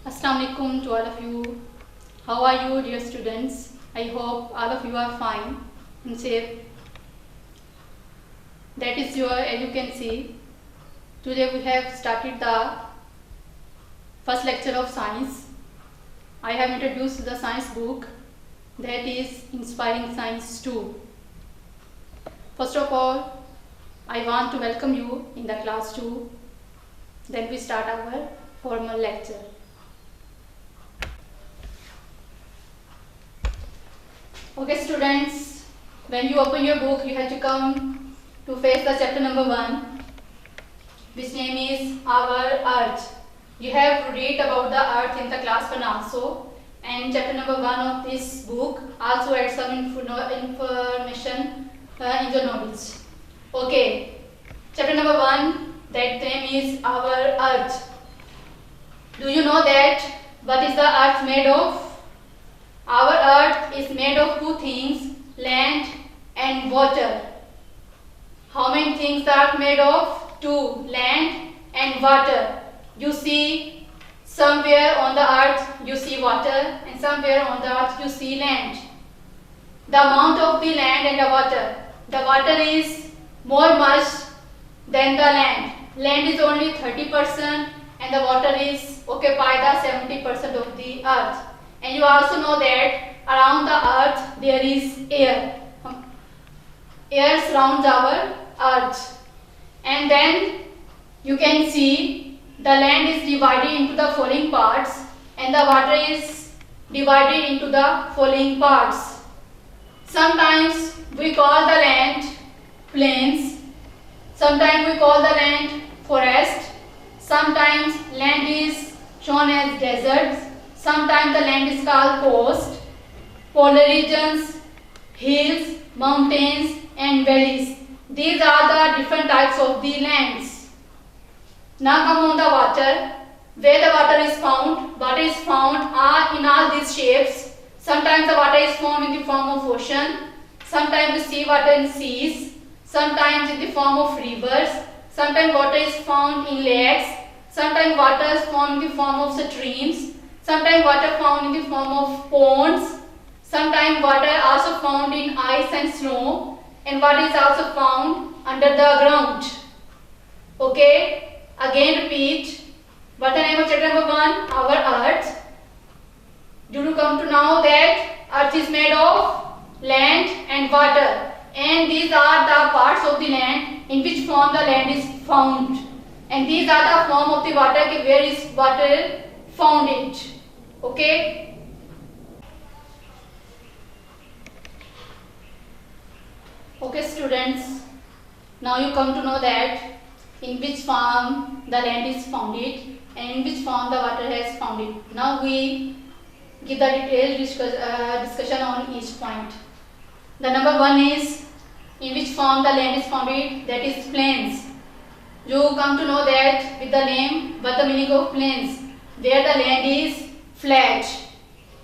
Assalamu alaikum to all of you. How are you, dear students? I hope all of you are fine and safe. That is your, as you can see, today we have started the first lecture of science. I have introduced the science book, that is Inspiring Science 2. First of all, I want to welcome you in the class 2. Then we start our formal lecture. Okay students, when you open your book, you have to come to face the chapter number 1, which name is Our Earth. You have read about the earth in the class 1 also, and chapter number 1 of this book also had some information in your knowledge. Okay, chapter number 1, that name is Our Earth. Do you know that what is the earth made of? Our earth is made of two things, land and water. How many things are made of? Two, land and water. You see, somewhere on the earth you see water, and somewhere on the earth you see land. The amount of the land and the water is more much than the land. Land is only 30% and the water is occupy the 70% of the earth. And you also know that around the earth there is air. Air surrounds our earth. And then you can see the land is divided into the following parts and the water is divided into the following parts. Sometimes we call the land plains. Sometimes we call the land forest. Sometimes land is shown as deserts. Sometimes the land is called coast, polar regions, hills, mountains and valleys. These are the different types of the lands. Now come on the water. Where the water is found? Water is found in all these shapes. Sometimes the water is found in the form of ocean. Sometimes we see water in seas. Sometimes in the form of rivers. Sometimes water is found in lakes. Sometimes water is found in the form of streams. Sometimes water found in the form of ponds. Sometimes water also found in ice and snow. And water is also found under the ground. Okay, again repeat. What's the name of chapter number 1? Our earth. Do you come to know that earth is made of land and water. And these are the parts of the land in which form the land is found. And these are the form of the water, where is water found it. Okay. Okay students, now you come to know that in which form the land is founded and in which form the water has found it. Now we give the detailed discussion on each point. The number 1 is in which form the land is founded, that is plains. You come to know that with the name, what the meaning of plains, where the land is flat.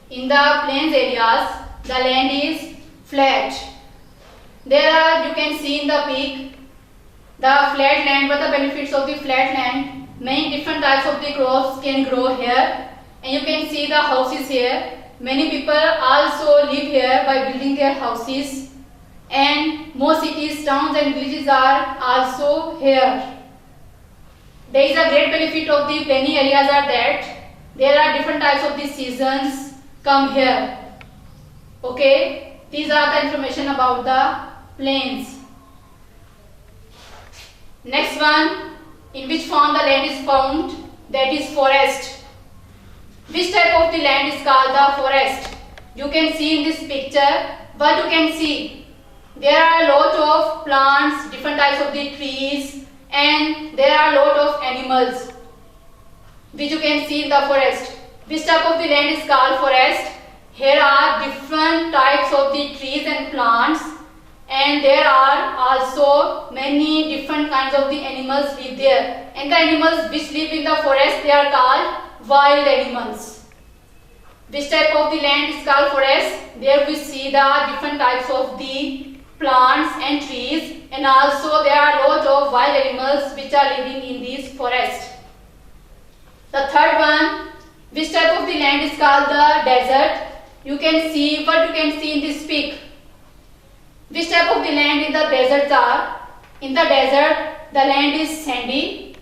In the plains areas, the land is flat. There are, you can see in the peak, the flat land. What the benefits of the flat land? Many different types of the crops can grow here, and you can see the houses here. Many people also live here by building their houses, and most cities, towns and villages are also here. There is a great benefit of the plainy areas are that there are different types of the seasons come here. Okay, these are the information about the plains. Next one, in which form the land is found, that is forest. Which type of the land is called the forest? You can see in this picture what you can see. There are a lot of plants, different types of the trees, and there are a lot of animals which you can see in the forest. Which type of the land is called forest? Here are different types of the trees and plants, and there are also many different kinds of the animals live there. And the animals which live in the forest, they are called wild animals. Which type of the land is called forest? There we see the different types of the plants and trees, and also there are a lot of wild animals which are living in this forest. The third one, Which type of the land is called the desert? You can see what you can see in this pic. Which type of the land in the deserts are? In the desert, the land is sandy.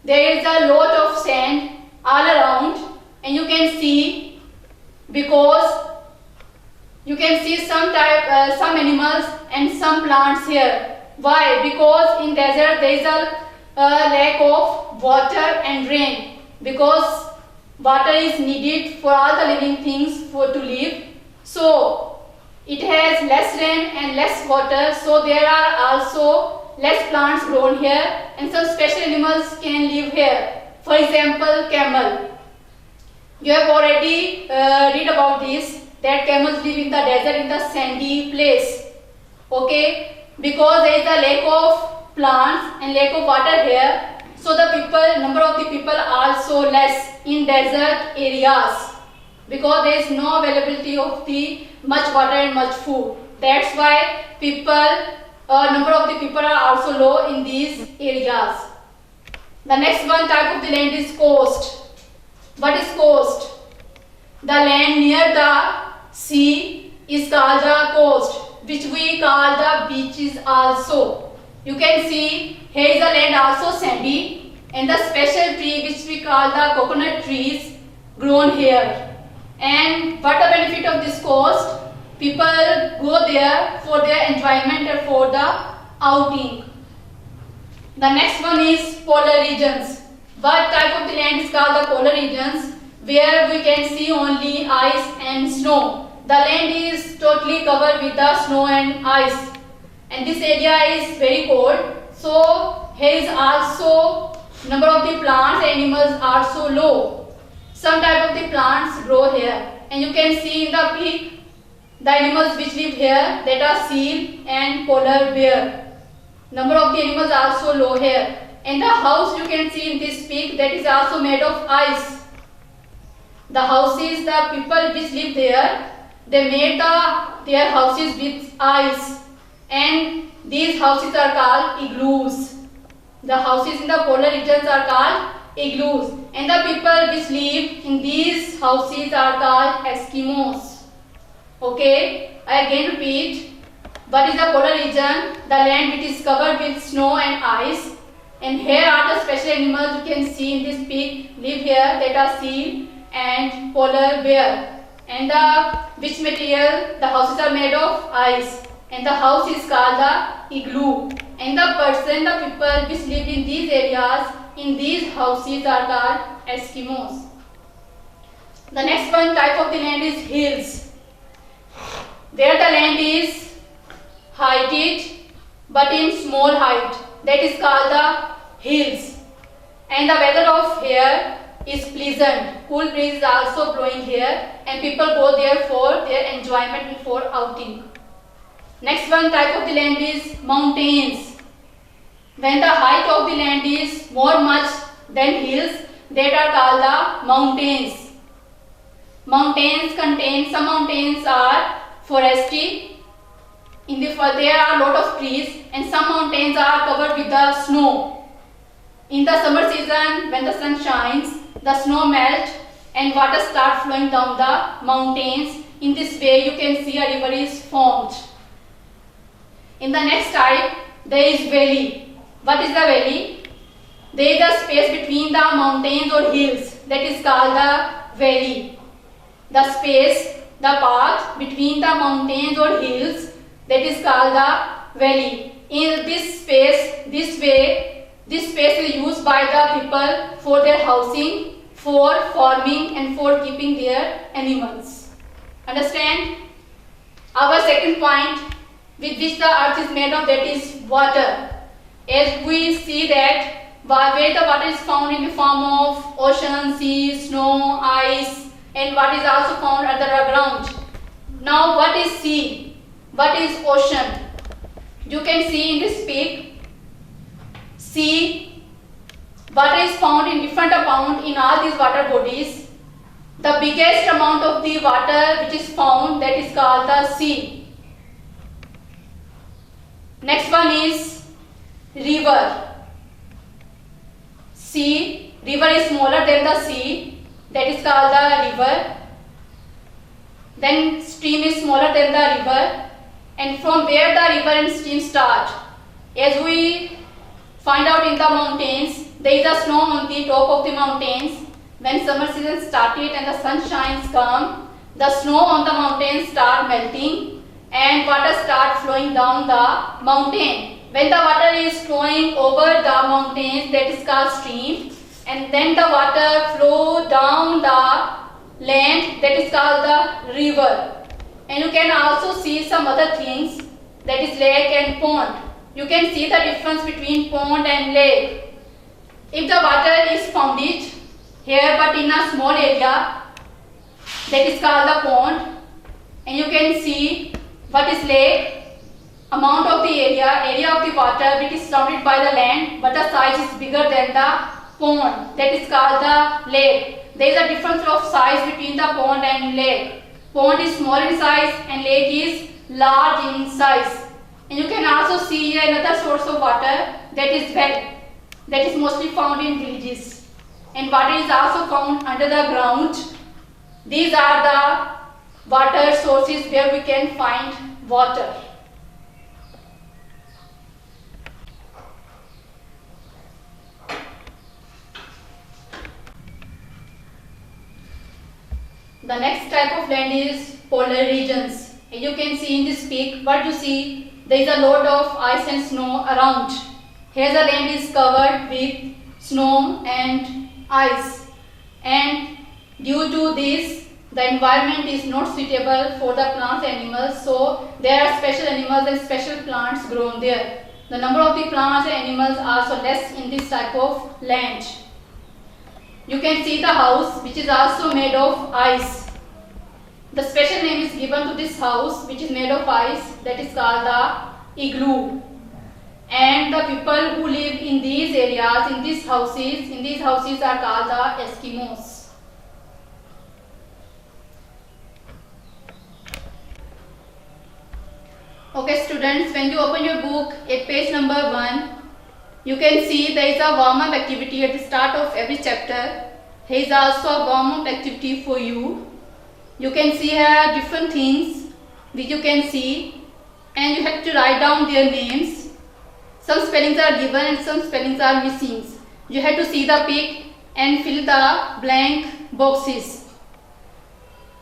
There is a lot of sand all around, and you can see because you can see some animals and some plants here. Why? Because in desert there is a lack of water and rain, because water is needed for all the living things to live. So it has less rain and less water, so there are also less plants grown here, and some special animals can live here. For example, camel. You have already read about this, that camels live in the desert, in the sandy place. Okay, because there is a lack of plants and lack of water here, so the number of the people are also less in desert areas, because there is no availability of the much water and much food. That's why number of the people are also low in these areas. The next one type of the land is coast. What is coast? The land near the sea is called the coast, which we call the beaches also. You can see here is a land also sandy, and the special tree which we call the coconut trees grown here. And what the benefit of this coast? People go there for their enjoyment or for the outing. The next one is polar regions. What type of the land is called the polar regions? Where we can see only ice and snow. The land is totally covered with the snow and ice, and this area is very cold. So here is also number of the plants and animals are so low. Some type of the plants grow here, and you can see in the peak the animals which live here, that are seal and polar bear. Number of the animals are also low here, and the house you can see in this peak, that is also made of ice. The houses, the people which live there, they made their houses with ice, and these houses are called igloos. The houses in the polar regions are called igloos, and the people which live in these houses are called Eskimos. Okay, I again repeat. What is the polar region? The land which is covered with snow and ice, and here are the special animals you can see in this peak live here, that are seal and polar bear. And which material? The houses are made of ice, and the house is called the igloo, and the people which live in these areas, in these houses, are called Eskimos. The next one type of the land is hills. There the land is heighted but in small height, that is called the hills, and the weather of here is pleasant. Cool breeze is also blowing here, and people go there for their enjoyment and for outing. Next one type of the land is mountains. When the height of the land is more much than hills, that are called the mountains. Mountains contain, some mountains are foresty, there are a lot of trees, and some mountains are covered with the snow. In the summer season, when the sun shines, the snow melts and water starts flowing down the mountains. In this way you can see a river is formed. In the next type, there is valley. What is the valley? There is a space between the mountains or hills, that is called the valley. The space, the path between the mountains or hills, that is called the valley. In this space, this space is used by the people for their housing, for farming, and for keeping their animals. Understand? Our second point, with which the earth is made of, that is water. As we see that where the water is found in the form of ocean, sea, snow, ice, and what is also found under the ground. Now what is sea? What is ocean? You can see in this pic, sea, water is found in different amount in all these water bodies. The biggest amount of the water which is found, that is called the sea. Next one is river. Sea, river is smaller than the sea, that is called the river. Then stream is smaller than the river, and from where the river and stream start, as we find out in the mountains, there is a snow on the top of the mountains. When summer season started and the sunshines come, the snow on the mountains start melting and water start flowing down the mountain. When the water is flowing over the mountains, that is called stream, and then the water flow down the land, that is called the river. And you can also see some other things, that is lake and pond. You can see the difference between pond and lake. If the water is found here but in a small area, that is called the pond, and you can see what is lake, amount of the area of the water which is surrounded by the land, but the size is bigger than the pond, that is called the lake. There is a difference of size between the pond and lake. Pond is small in size and lake is large in size. And you can also see here another source of water, that is well, that is mostly found in villages. And water is also found under the ground. These are the water sources where we can find water. The next type of land is polar regions. As you can see in this peak, what you see, there is a lot of ice and snow around. Here the land is covered with snow and ice, and due to this the environment is not suitable for the plants and animals, so there are special animals and special plants grown there. The number of the plants and animals are also less in this type of land. You can see the house which is also made of ice. The special name is given to this house which is made of ice, that is called the igloo. And the people who live in these areas, in these houses are called the Eskimos. Okay students, when you open your book at page number 1, you can see there is a warm-up activity at the start of every chapter. Here is also a warm-up activity for you. You can see here different things which you can see, and you have to write down their names. Some spellings are given and some spellings are missing. You have to see the pic and fill the blank boxes.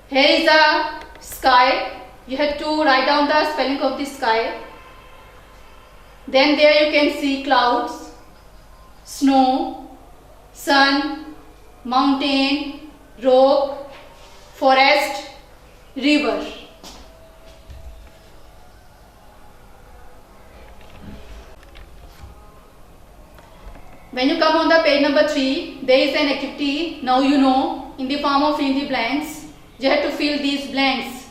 Here is the sky. You have to write down the spelling of the sky. Then there you can see clouds, snow, sun, mountain, rock, forest, river. When you come on the page number 3, there is an activity, now you know, in the form of fill in the blanks. You have to fill these blanks.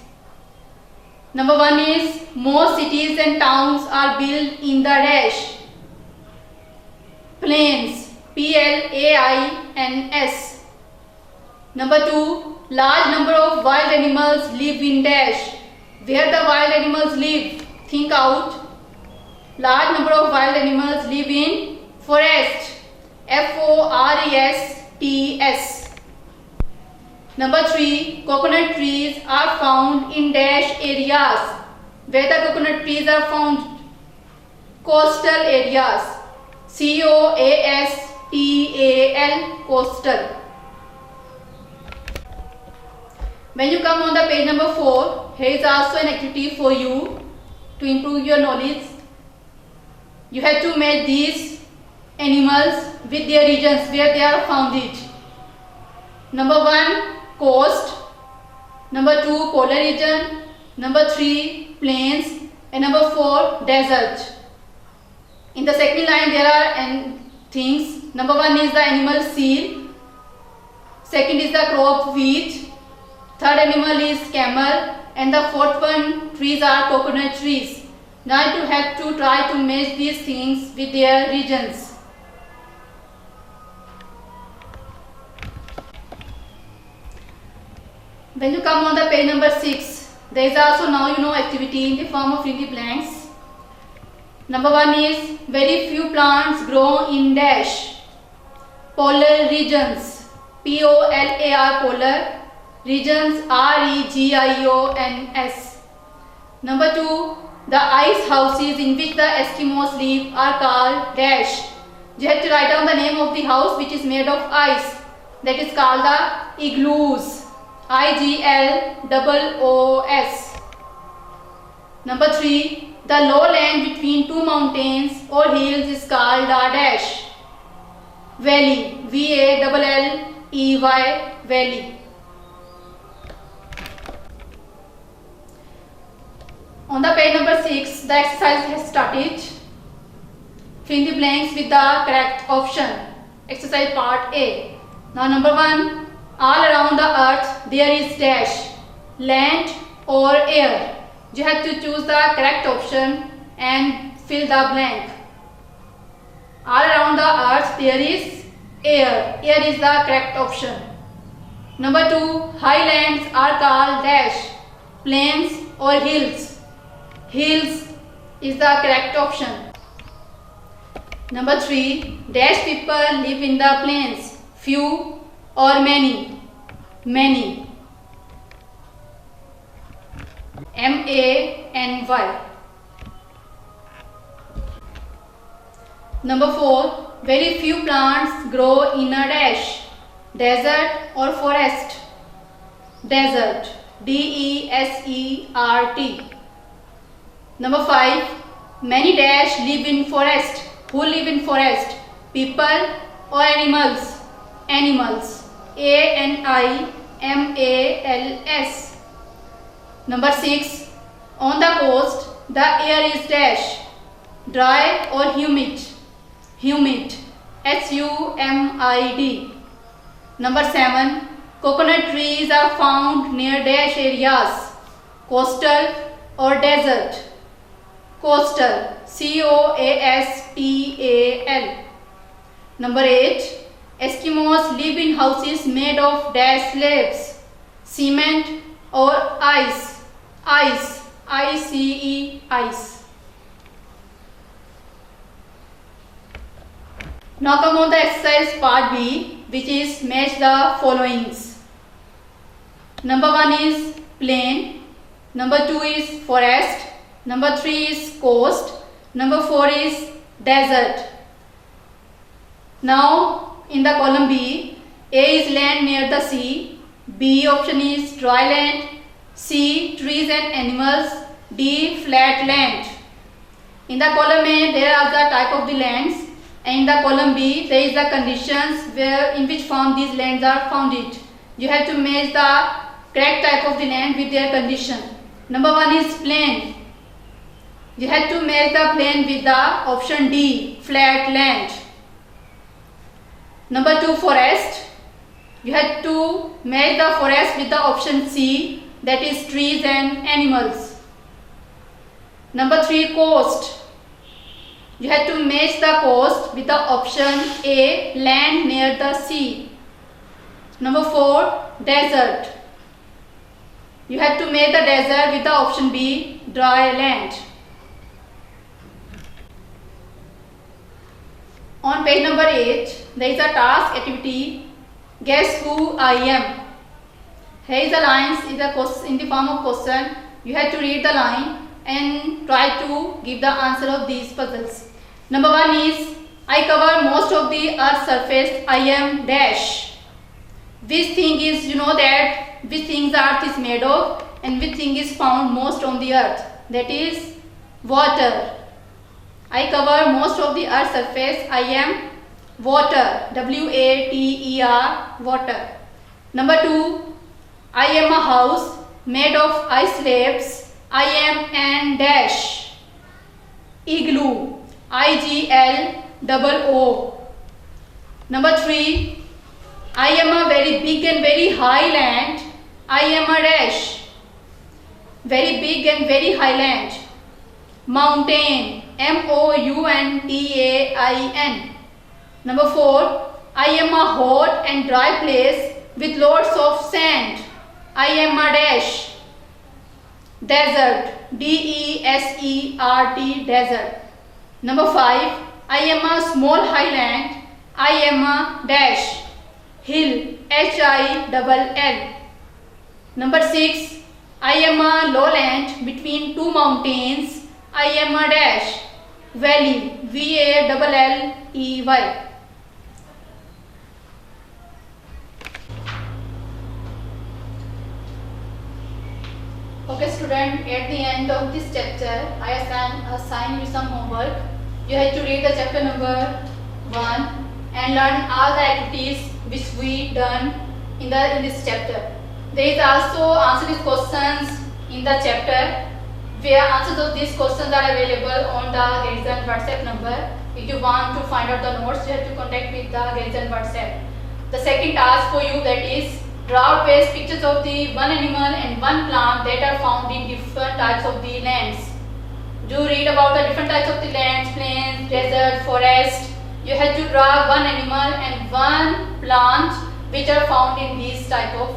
Number 1 is, most cities and towns are built in the dash. Plains, Plains. Number 2, large number of wild animals live in dash. Where the wild animals live? Think out. Large number of wild animals live in forest. Forests. Number 3, coconut trees are found in dash areas. Where the coconut trees are found? Coastal areas. Coastal, coastal. When you come on the page number 4, here is also an activity for you to improve your knowledge. You have to match these animals with their regions where they are found. Number 1, coast. Number 2, polar region. Number 3, plains. And number 4, desert. In the second line there are things. Number 1 is the animal seal. Second is the crop wheat. Third animal is camel. And the fourth one, trees are coconut trees. Now you have to try to match these things with their regions. When you come on the page number 6, there is also now you know activity in the form of fill in the blanks. Number 1 is, very few plants grow in dash. Polar regions. P-O-L-A-R, polar. Regions, R-E-G-I-O-N-S. Number 2, the ice houses in which the Eskimos live are called dash. You have to write down the name of the house which is made of ice. That is called the igloos. I-G-L-O-O-S. Number 3, the lowland between two mountains or hills is called a dash. Valley. V-A-L-L-E-Y. Valley. On the page number 6, the exercise has started. Fill in the blanks with the correct option. Exercise part A. Now number 1, all around the earth there is dash, land or air. You have to choose the correct option and fill the blank. All around the earth there is air. Air is the correct option. Number 2, highlands are called dash, plains or hills. Hills is the correct option. Number 3, dash people live in the plains, few or many. Many. M-A-N-Y. Number 4, very few plants grow in a dash, desert or forest. Desert. D-E-S-E-R-T. Number 5, many dash live in forest. Who live in forest? People or animals? Animals. A-N-I-M-A-L-S. Number 6, on the coast the air is dash, dry or humid. Humid. H-U-M-I-D. Number 7, coconut trees are found near dash areas, coastal or desert. Coastal. C-O-A-S-T-A-L. Number 8, Eskimos live in houses made of dash slabs, cement or ice. Ice. I-C-E. Ice. Now come on the exercise part B, which is match the followings. Number 1 is plain. Number 2 is forest. Number 3 is coast. Number 4 is desert. Now in the column B, A is land near the sea. B option is dry land. C trees and animals. D flat land. In the column A there are the type of the lands, and in the column B there is the conditions where in which form these lands are founded. You have to match the correct type of the land with their condition. Number 1 is plain. You have to match the plain with the option D, flat land. Number 2, forest. You have to match the forest with the option C, that is trees and animals. Number 3, coast. You have to match the coast with the option A, land near the sea. Number 4, desert. You have to match the desert with the option B, dry land. On page number 8, there is a task activity, guess who I am. Here is the lines in the form of question. You have to read the line and try to give the answer of these puzzles. Number 1 is, I cover most of the earth's surface, I am dash. Which thing is, you know that which things the earth is made of and which thing is found most on the earth, that is water. I cover most of the earth's surface, I am water. W-A-T-E-R, water. Number 2, I am a house made of ice slabs, I am an dash. Igloo. I-G-L-O-O. Number 3, I am a very big and very high land, I am a dash. Very big and very high land. Mountain. M-O-U-N-T-A-I-N. Number 4, I am a hot and dry place with lots of sand. I am a dash. Desert. D-E-S-E-R-T. Desert. Number 5, I am a small highland. I am a dash. Hill. HILL. Number 6. I am a lowland between two mountains. I am a dash. Valley. VALLEY. Okay student, at the end of this chapter, I assign you some homework. You have to read the chapter number 1 and learn all the activities which we done in this chapter. There is also answer these questions in the chapter, where answers of these questions are available on the Garrison WhatsApp number. If you want to find out the notes, you have to contact with the Garrison WhatsApp. The second task for you, that is draw paste pictures of the one animal and one plant that are found in different types of the lands. Do read about the different types of the lands, plains, desert, forest. You have to draw one animal and one plant which are found in these type of